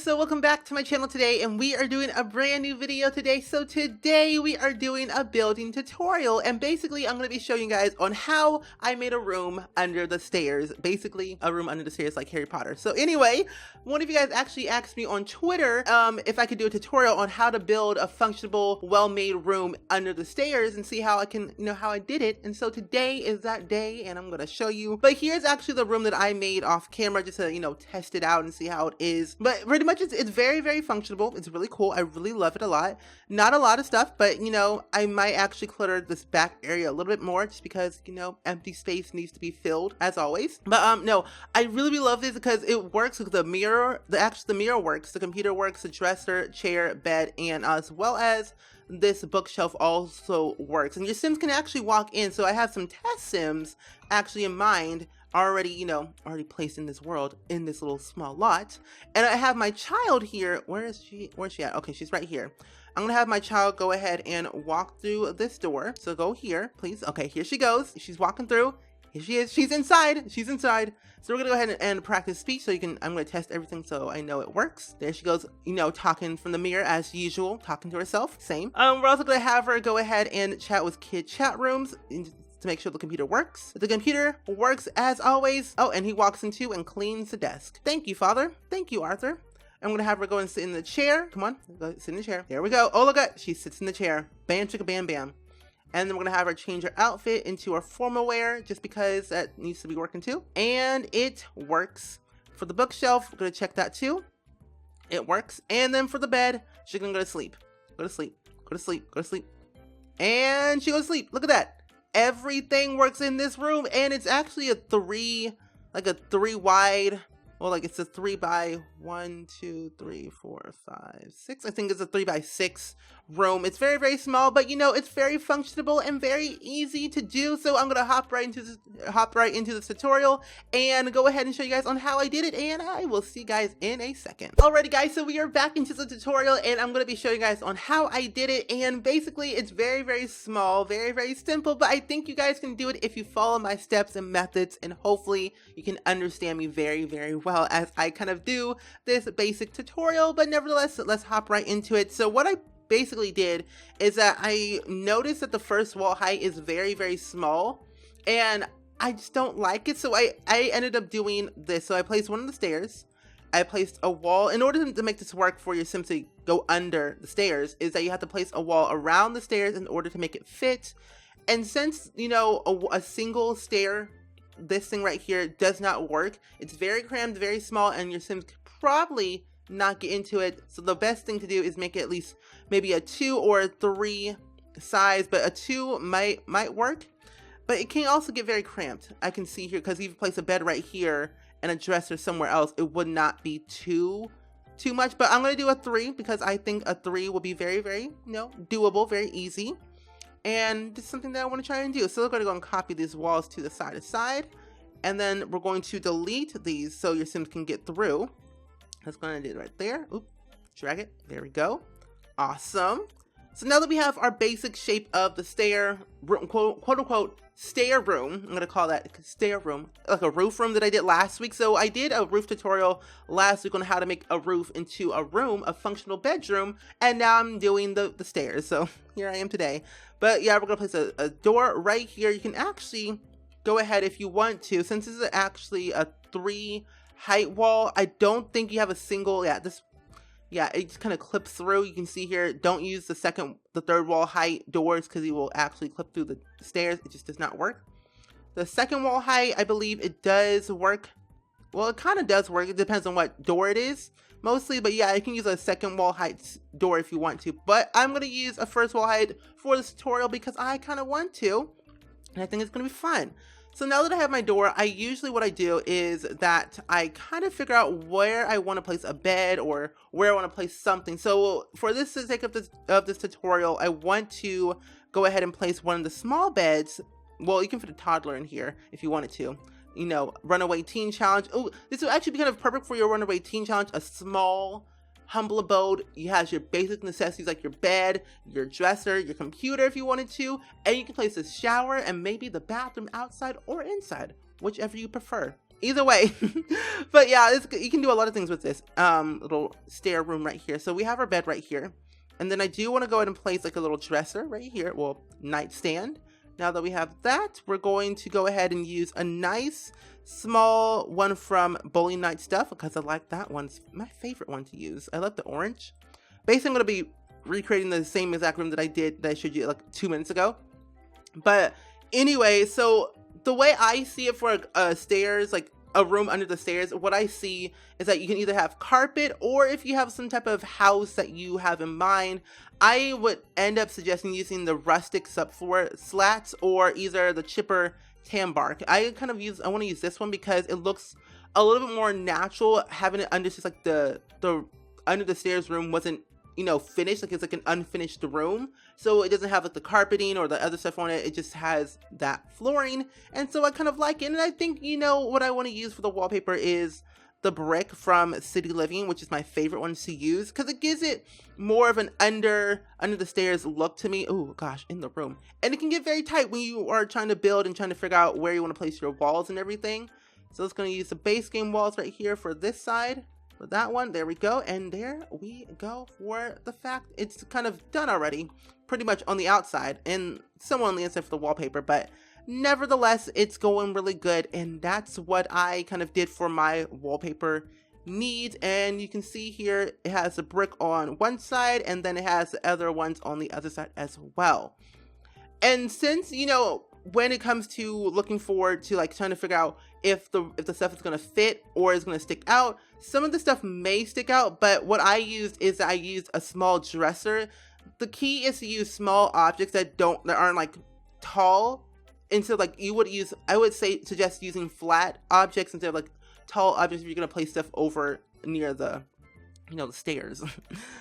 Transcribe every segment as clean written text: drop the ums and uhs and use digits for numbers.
guys, so welcome back to my channel today, and we are doing a brand new video today. So today we are doing a building tutorial, and basically I'm going to be showing you guys on how I made a room under the stairs. Basically a room under the stairs like Harry Potter. So anyway, one of you guys actually asked me on Twitter if I could do a tutorial on how to build a functional, well-made room under the stairs and see how I can, how I did it. And so today is that day, and I'm going to show you. But here's actually the room that I made off camera just to, test it out and see how it is. But pretty much it's very, very functional. It's really cool. I really love it a lot. Not a lot of stuff, but I might actually clutter this back area a little bit more just because, empty space needs to be filled as always. But no, I really love this because it works with the mirror. The mirror works, the computer works, the dresser, chair, bed, and as well as this bookshelf also works. And your Sims can actually walk in. So I have some test Sims actually in mind already, already placed in this world, in this little small lot. And I have my child here. Where's she at? Okay, she's right here. I'm gonna have my child go ahead and walk through this door. So go here, please. Okay, here she goes. She's walking through. Here she is. She's inside. She's inside. So we're gonna go ahead and practice speech so I'm gonna test everything so I know it works. There she goes, talking from the mirror as usual, talking to herself. Same. We're also gonna have her go ahead and chat with kid chat rooms to make sure the computer works. The computer works as always. Oh, and he walks into and cleans the desk. Thank you, Father. Thank you, Arthur. I'm gonna have her go and sit in the chair. Come on, go sit in the chair. There we go. Oh, look at, she sits in the chair. Bam, chicka, bam, bam. And then we're gonna have her change her outfit into her formal wear just because that needs to be working too. And it works. For the bookshelf, we're gonna check that too. It works. And then for the bed, she's gonna go to sleep. Go to sleep, go to sleep, go to sleep. And she goes to sleep. Look at that. Everything works in this room, and it's actually a three wide. Well, it's a 3 by 1, 2, 3, 4, 5, 6. I think it's a 3 by 6 room. It's very, very small, but it's very functional and very easy to do. So I'm gonna hop right into this tutorial and go ahead and show you guys on how I did it, and I will see you guys in a second. Alrighty guys, so we are back into the tutorial, and I'm gonna be showing you guys on how I did it. And basically it's very, very small, very, very simple, but I think you guys can do it if you follow my steps and methods, and hopefully you can understand me very, very well as I kind of do this basic tutorial. But nevertheless, let's hop right into it. So what I basically did is that I noticed that the first wall height is very, very small, and I just don't like it. So I ended up doing this. So I placed one of the stairs. I placed a wall. In order to make this work for your Sims to go under the stairs, is that you have to place a wall around the stairs in order to make it fit. And since a single stair, this thing right here, does not work, it's very crammed, very small, and your Sims could probably not get into it. So the best thing to do is make it at least maybe a 2 or a 3 size, but a 2 might work, but it can also get very cramped. I can see here, because if you place a bed right here and a dresser somewhere else, it would not be too much. But I'm going to do a 3 because I think a 3 will be very, very doable, very easy. And it's something that I want to try and do. So we're going to go and copy these walls to the side, and then we're going to delete these so your Sims can get through. That's going to do it right there. Oop, drag it. There we go. Awesome. So now that we have our basic shape of the stair room, quote unquote stair room, I'm going to call that stair room, like a roof room that I did last week. So I did a roof tutorial last week on how to make a roof into a room, a functional bedroom, and now I'm doing the stairs. So here I am today. But yeah, we're going to place a door right here. You can actually go ahead if you want to, since this is actually a 3 height wall. I don't think you have a single, it just kind of clips through. You can see here, don't use the 3rd wall height doors because you will actually clip through the stairs. It just does not work. The 2nd wall height, I believe it does work. Well, it kind of does work. It depends on what door it is mostly, but yeah, you can use a 2nd wall height door if you want to. But I'm going to use a 1st wall height for this tutorial because I kind of want to, and I think it's going to be fun. So now that I have my door, what I do is that I kind of figure out where I want to place a bed or where I want to place something. So for the sake of this tutorial, I want to go ahead and place one of the small beds. Well, you can fit a toddler in here if you wanted to. Runaway teen challenge. Oh, this would actually be kind of perfect for your runaway teen challenge. A small, humble abode. You have your basic necessities like your bed, your dresser, your computer if you wanted to, and you can place a shower and maybe the bathroom outside or inside, whichever you prefer. either way. But yeah, you can do a lot of things with this little stair room right here. So we have our bed right here. And then I do want to go ahead and place like a little dresser right here. Well, nightstand. Now that we have that, we're going to go ahead and use a nice small one from Bowling Night Stuff because I like that one. It's my favorite one to use. I love the orange. Basically, I'm going to be recreating the same exact room that I showed you like 2 minutes ago. But anyway, so the way I see it for stairs, like a room under the stairs, what I see is that you can either have carpet, or if you have some type of house that you have in mind, I would end up suggesting using the rustic subfloor slats or either the chipper tan bark. I want to use this one because it looks a little bit more natural, having it under just like the under the stairs room wasn't, you know, finished, like it's like an unfinished room, so it doesn't have like the carpeting or the other stuff on it. It just has that flooring, and so I kind of like it. And I think, you know, what I want to use for the wallpaper is the brick from City Living, which is my favorite one to use because it gives it more of an under the stairs look to me. Oh gosh, in the room. And it can get very tight when you are trying to build and trying to figure out where you want to place your walls and everything. So it's going to use the base game walls right here for this side. For that one, there we go. And there we go for the fact it's kind of done already, pretty much on the outside and somewhat on the inside for the wallpaper, but nevertheless, it's going really good. And that's what I kind of did for my wallpaper needs. And you can see here, it has a brick on one side and then it has the other ones on the other side as well. And since, you know, when it comes to looking forward to like trying to figure out if the stuff is going to fit or is going to stick out, some of the stuff may stick out, but what I used is I used a small dresser. The key is to use small objects that aren't like tall. And so like I would suggest using flat objects instead of like tall objects if you're going to place stuff over near the, you know, the stairs.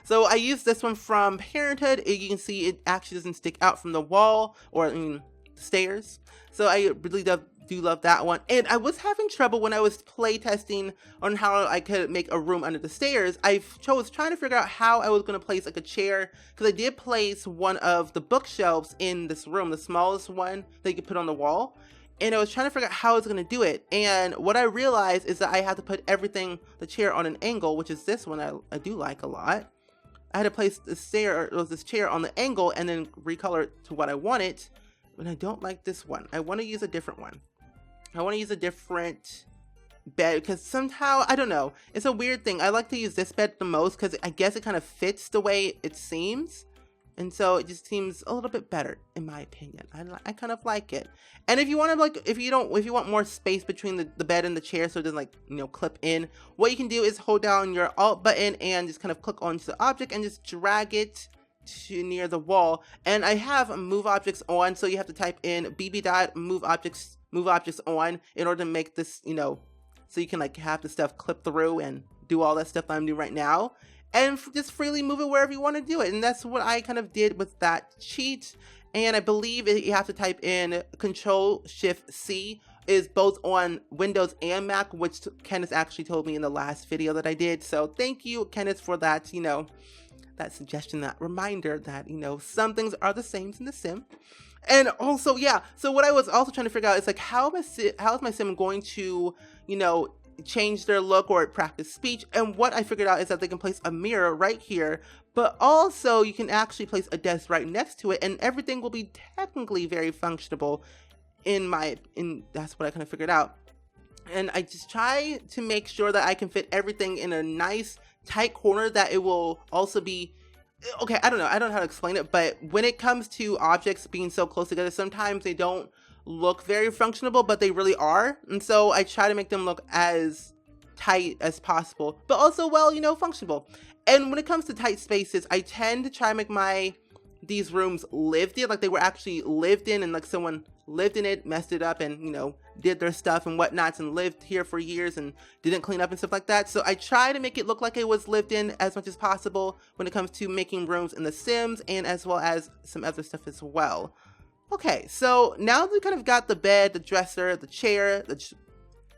So I used this one from Parenthood. You can see it actually doesn't stick out from the wall or stairs. So I really do love that one. And I was having trouble when I was play testing on how I could make a room under the stairs. I was trying to figure out how I was going to place like a chair, because I did place one of the bookshelves in this room, the smallest one that you could put on the wall. And I was trying to figure out how I was going to do it. And what I realized is that I had to put the chair on an angle, which is this one I do like a lot. I had to place this chair on the angle and then recolor it to what I wanted. But I don't like this one. I want to use a different one. I want to use a different bed because somehow, I don't know, it's a weird thing. I like to use this bed the most because I guess it kind of fits the way it seems. And so it just seems a little bit better in my opinion. I kind of like it. And if you want to if you want more space between the bed and the chair so it doesn't like, you know, clip in, what you can do is hold down your Alt button and just kind of click onto the object and just drag it near the wall. And I have move objects on, so you have to type in bb move objects on in order to make this, you know, so you can like have the stuff clip through and do all that stuff I'm doing right now, and just freely move it wherever you want to do it. And that's what I kind of did with that cheat. And I believe you have to type in Control-Shift-C is both on Windows and Mac, which Kenneth actually told me in the last video that I did. So thank you, Kenneth, for that, you know, that suggestion, that reminder that, you know, some things are the same in the sim. And also, yeah, so what I was also trying to figure out is like, how is my sim going to, you know, change their look or practice speech? And what I figured out is that they can place a mirror right here, but also you can actually place a desk right next to it, and everything will be technically very functional that's what I kind of figured out. And I just try to make sure that I can fit everything in a nice tight corner that it will also be okay. I don't know how to explain it, but when it comes to objects being so close together, sometimes they don't look very functional, but they really are. And so I try to make them look as tight as possible, but also, well, you know, functional. And when it comes to tight spaces, I tend to try to make these rooms lived in, like they were actually lived in, and like someone lived in it, messed it up, and, you know, did their stuff and whatnots and lived here for years and didn't clean up and stuff like that. So I try to make it look like it was lived in as much as possible when it comes to making rooms in The Sims, and as well as some other stuff as well. Okay, so now that we kind of got the bed, the dresser, the chair, the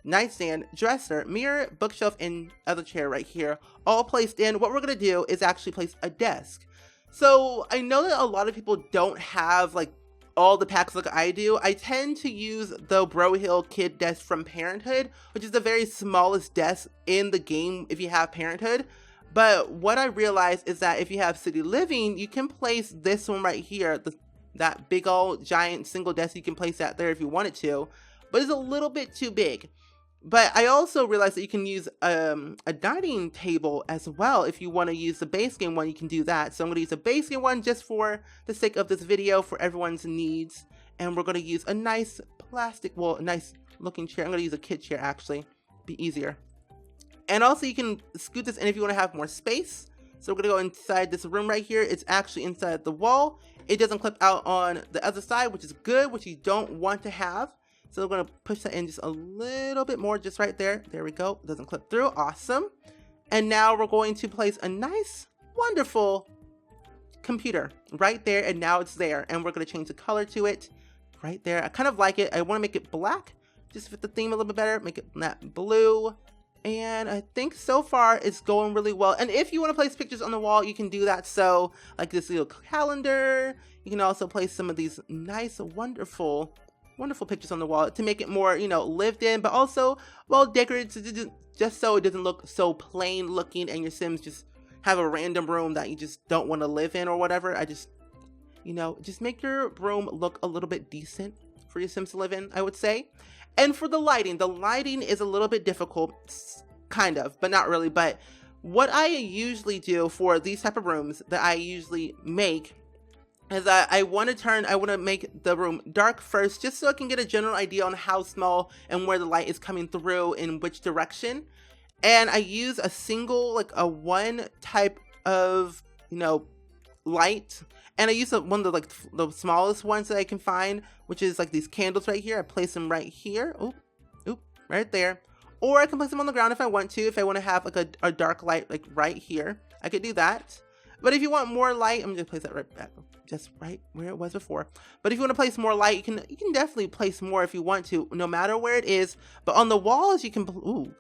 nightstand, dresser, mirror, bookshelf, and other chair right here, all placed in, what we're going to do is actually place a desk. So I know that a lot of people don't have like all the packs like I do, I tend to use the Bro Hill Kid desk from Parenthood, which is the very smallest desk in the game if you have Parenthood. But what I realized is that if you have City Living, you can place this one right here, that big old giant single desk, you can place that there if you wanted to, but it's a little bit too big. But I also realized that you can use a dining table as well. If you want to use the base game one, you can do that. So I'm going to use a base game one just for the sake of this video for everyone's needs. And we're going to use a nice plastic, well, a nice looking chair. I'm going to use a kid chair actually, be easier. And also you can scoot this in if you want to have more space. So we're going to go inside this room right here. It's actually inside the wall. It doesn't clip out on the other side, which is good, which you don't want to have. So we're going to push that in just a little bit more, just right there. There we go. It doesn't clip through. Awesome. And now we're going to place a nice, wonderful computer right there. And now it's there. And we're going to change the color to it right there. I kind of like it. I want to make it black, just fit the theme a little bit better. Make it that blue. And I think so far it's going really well. And if you want to place pictures on the wall, you can do that. So like this little calendar, you can also place some of these nice, wonderful pictures on the wall to make it more, you know, lived in, but also well decorated, just so it doesn't look so plain looking and your Sims just have a random room that you just don't want to live in or whatever. I just, you know, just make your room look a little bit decent for your Sims to live in, I would say. And for the lighting is a little bit difficult, kind of, but not really. But what I usually do for these type of rooms that I usually make is that I want to make the room dark first, just so I can get a general idea on how small and where the light is coming through in which direction. And I use a single, like a one type of, you know, light. And I use one of the smallest ones that I can find, which is like these candles right here. I place them right here. Oop, right there. Or I can place them on the ground if I want to. If I want to have like a dark light like right here, I could do that. But if you want more light, I'm gonna place that right back, just right where it was before. But if you want to place more light, you can definitely place more if you want to, no matter where it is. But on the walls, you can, oh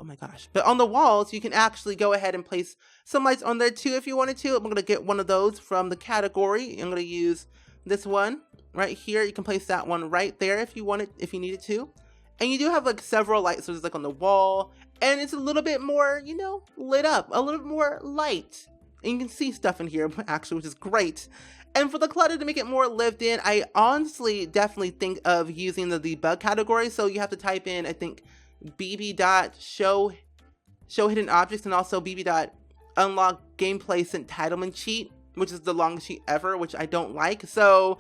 my gosh. But on the walls, you can actually go ahead and place some lights on there too if you wanted to. I'm gonna get one of those from the category. I'm gonna use this one right here. You can place that one right there if you wanted, if you needed to. And you do have like several light sources like on the wall, and it's a little bit more, you know, lit up, a little bit more light. And you can see stuff in here, actually, which is great. And for the clutter, to make it more lived in, I honestly definitely think of using the debug category. So you have to type in, I think, bb.show hidden objects, and also bb.unlock gameplay entitlement cheat, which is the longest cheat ever, which I don't like. So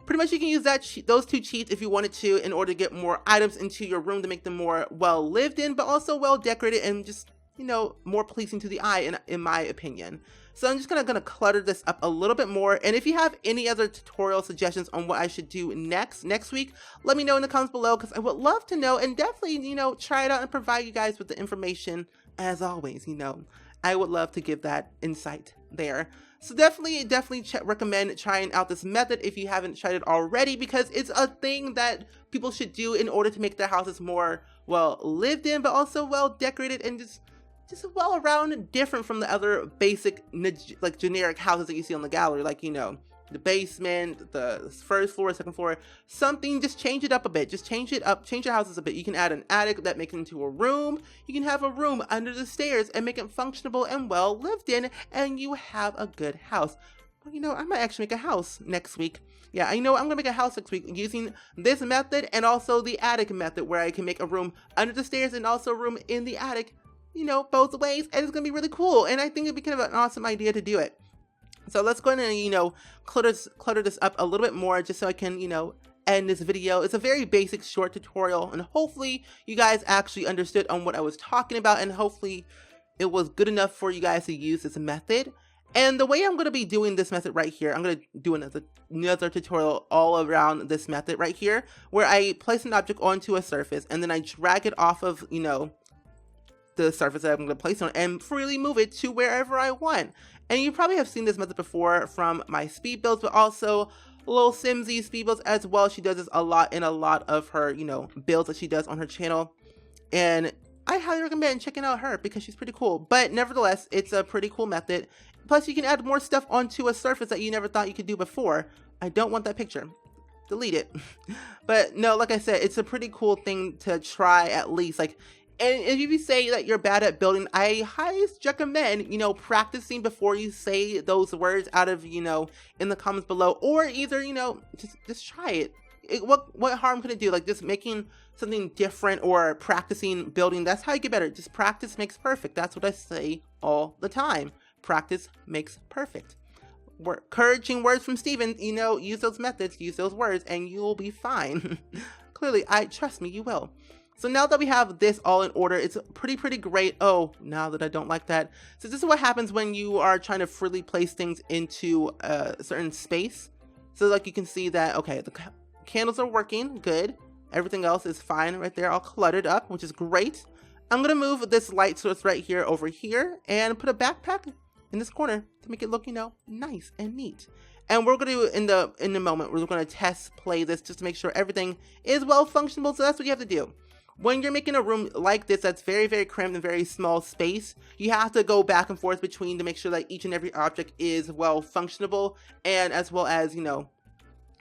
pretty much you can use those two cheats if you wanted to in order to get more items into your room to make them more well lived in, but also well decorated and just, you know, more pleasing to the eye, in my opinion. So I'm just gonna clutter this up a little bit more. And if you have any other tutorial suggestions on what I should do next week, let me know in the comments below, because I would love to know, and definitely, you know, try it out and provide you guys with the information as always. You know, I would love to give that insight there. So definitely recommend trying out this method if you haven't tried it already, because it's a thing that people should do in order to make their houses more well lived in, but also well decorated and just well around, different from the other basic like generic houses that you see on the gallery, like, you know, the basement, the first floor, second floor, something. Just change it up a bit, just change it up, change your houses a bit. You can add an attic that makes it into a room. You can have a room under the stairs and make it functional and well lived in, and you have a good house. Well, you know, I might actually make a house next week. Yeah, I know I'm gonna make a house next week using this method and also the attic method, where I can make a room under the stairs and also a room in the attic, you know, both ways, and it's gonna be really cool. And I think it'd be kind of an awesome idea to do it. So let's go ahead and, you know, clutter this up a little bit more, just so I can, you know, end this video. It's a very basic short tutorial, and hopefully you guys actually understood on what I was talking about, and hopefully it was good enough for you guys to use this method. And the way I'm going to be doing this method right here, I'm going to do another tutorial all around this method right here, where I place an object onto a surface and then I drag it off of, you know, the surface that I'm going to place on, and freely move it to wherever I want. And you probably have seen this method before from my speed builds, but also Little Simsy speed builds as well. She does this a lot in a lot of her, you know, builds that she does on her channel. And I highly recommend checking out her because she's pretty cool. But nevertheless, it's a pretty cool method. Plus, you can add more stuff onto a surface that you never thought you could do before. I don't want that picture. delete it. But no, like I said, it's a pretty cool thing to try at least. Like, and if you say that you're bad at building, I highly recommend, you know, practicing before you say those words out of, you know, in the comments below, or either, you know, just try it. What harm could it do? Like, just making something different or practicing building, that's how you get better. Just practice makes perfect. That's what I say all the time. Practice makes perfect. Encouraging words from Steven, you know, use those methods, use those words, and you will be fine. Clearly, trust me, you will. So now that we have this all in order, it's pretty great. Oh, now that I don't like that. So this is what happens when you are trying to freely place things into a certain space. So like you can see that, okay, the candles are working, good. Everything else is fine right there, all cluttered up, which is great. I'm gonna move this light source right here over here and put a backpack in this corner to make it look, you know, nice and neat. And we're gonna do in the moment, we're gonna test play this just to make sure everything is well functional. So that's what you have to do. When you're making a room like this that's very cramped and very small space, you have to go back and forth between to make sure that each and every object is well functionable and as well as, you know,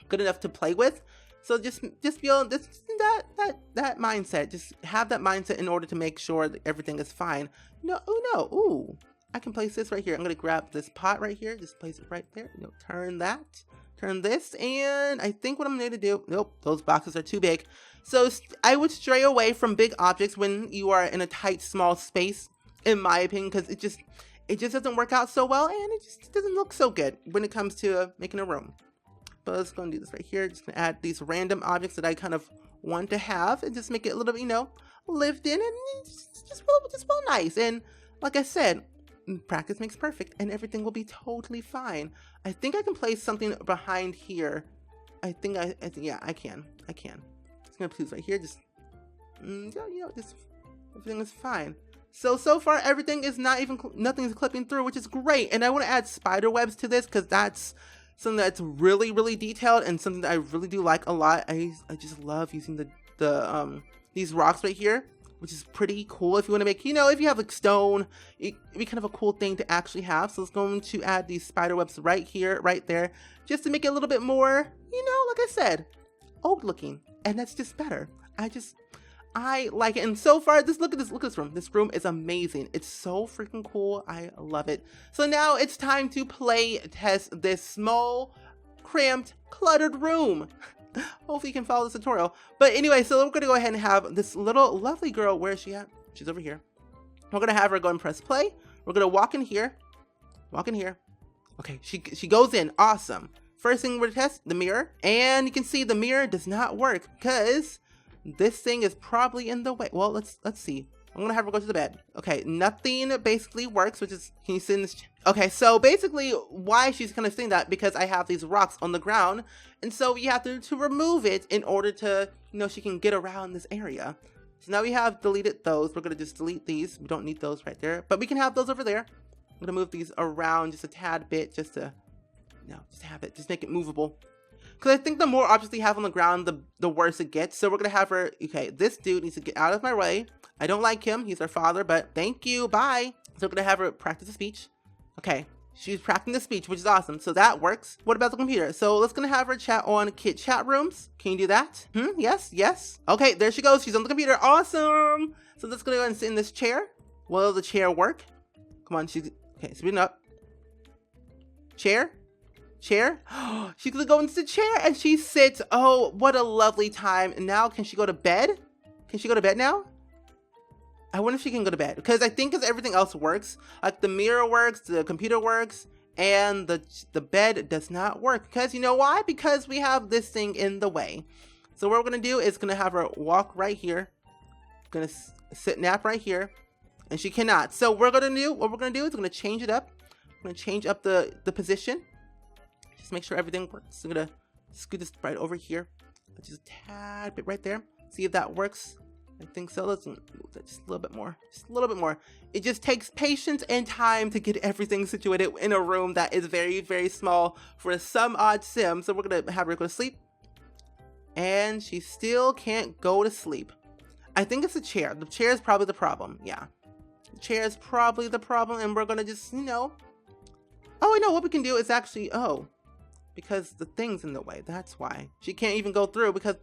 good enough to play with. So just feel that mindset. Just have that mindset in order to make sure that everything is fine. No, oh no, ooh, I can place this right here. I'm gonna grab this pot right here, just place it right there. You know, turn this, and I think what I'm going to do, nope, those boxes are too big. So I would stray away from big objects when you are in a tight, small space, in my opinion, because it just doesn't work out so well, and it just doesn't look so good when it comes to making a room. But let's go and do this right here. Just going to add these random objects that I kind of want to have, and just make it a little bit, you know, lived in, and just feel nice. And like I said, practice makes perfect, and everything will be totally fine. I think I can place something behind here. I think yeah, I can. Just gonna place right here. Just you know, just everything is fine. So far everything is nothing's clipping through, which is great. And I want to add spider webs to this because that's something that's really detailed and something that I really do like a lot. I just love using these rocks right here, which is pretty cool if you want to make, you know, if you have like stone, it'd be kind of a cool thing to actually have. So it's going to add these spider webs right here, right there, just to make it a little bit more, you know, like I said, old looking. And that's just better. I like it. And so far, look at this room. This room is amazing. It's so freaking cool. I love it. So now it's time to play test this small, cramped, cluttered room. Hopefully you can follow this tutorial. But anyway, so we're gonna go ahead and have this little lovely girl. Where is she at? She's over here. We're gonna have her go and press play. We're gonna walk in here. Okay, she goes in. Awesome. First thing we're gonna test, the mirror. And you can see the mirror does not work because this thing is probably in the way. Well, let's see. I'm gonna have her go to the bed. Okay, nothing basically works, which is, can you sit in this? Okay, so basically why she's kind of saying that, because I have these rocks on the ground, and so you have to remove it in order to, you know, she can get around this area. So now we have deleted those. We're gonna just delete these. We don't need those right there, but we can have those over there. I'm gonna move these around just a tad bit, just to, just have it, just make it movable. Because I think the more objects we have on the ground, the worse it gets. So we're gonna have her, okay, this dude needs to get out of my way. I don't like him, he's our father, but thank you, bye. So we're gonna have her practice a speech. Okay, she's practicing the speech, which is awesome, so that works. What about the computer? So let's gonna have her chat on kid chat rooms. Can you do that? Yes. Okay, there she goes, she's on the computer, awesome. So let's go ahead and sit in this chair. Will the chair work? Come on, okay, speeding up. Chair? She's gonna go into the chair and she sits. Oh, what a lovely time. And now, can she go to bed? Can she go to bed now? I wonder if she can go to bed, because I think everything else works. Like the mirror works, the computer works, and the bed does not work. Because you know why? Because we have this thing in the way. So what we're gonna do is gonna have her walk right here. Gonna sit nap right here, and she cannot. So what we're gonna do is we're gonna change it up. We're gonna change up the position. Just make sure everything works. I'm gonna scoot this right over here, just a tad bit right there. See if that works. I think so. Let's move that just a little bit more. It just takes patience and time to get everything situated in a room that is very small for some odd sim. So we're gonna have her go to sleep, and she still can't go to sleep. I think it's the chair. The chair is probably the problem. Yeah, the chair is probably the problem, and we're gonna just, Oh, I know what we can do is actually, because the thing's in the way. That's why. She can't even go through because,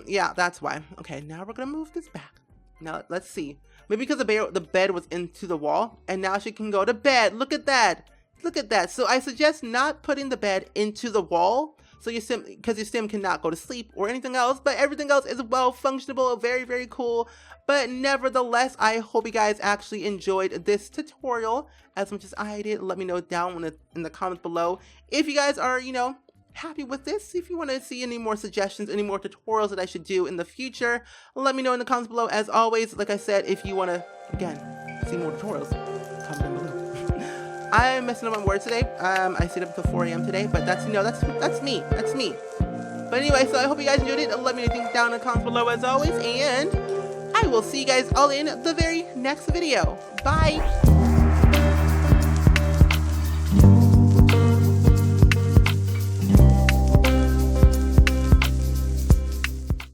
yeah, that's why. Okay, now we're gonna move this back. Now, let's see. Maybe because the bed was into the wall, and now she can go to bed. Look at that. Look at that. So I suggest not putting the bed into the wall, so because your sim cannot go to sleep or anything else, but everything else is well functionable, very, very cool. But nevertheless, I hope you guys actually enjoyed this tutorial as much as I did. Let me know down in the comments below if you guys are, you know, happy with this. If you want to see any more suggestions, any more tutorials that I should do in the future, let me know in the comments below. As always, like I said, if you want to, again, see more tutorials, comment down below. I'm messing up on words today. I stayed up until 4 a.m. today, but that's, you know, that's me. That's me. But anyway, so I hope you guys enjoyed it. Let me know anything down in the comments below as always, and I will see you guys all in the very next video. Bye!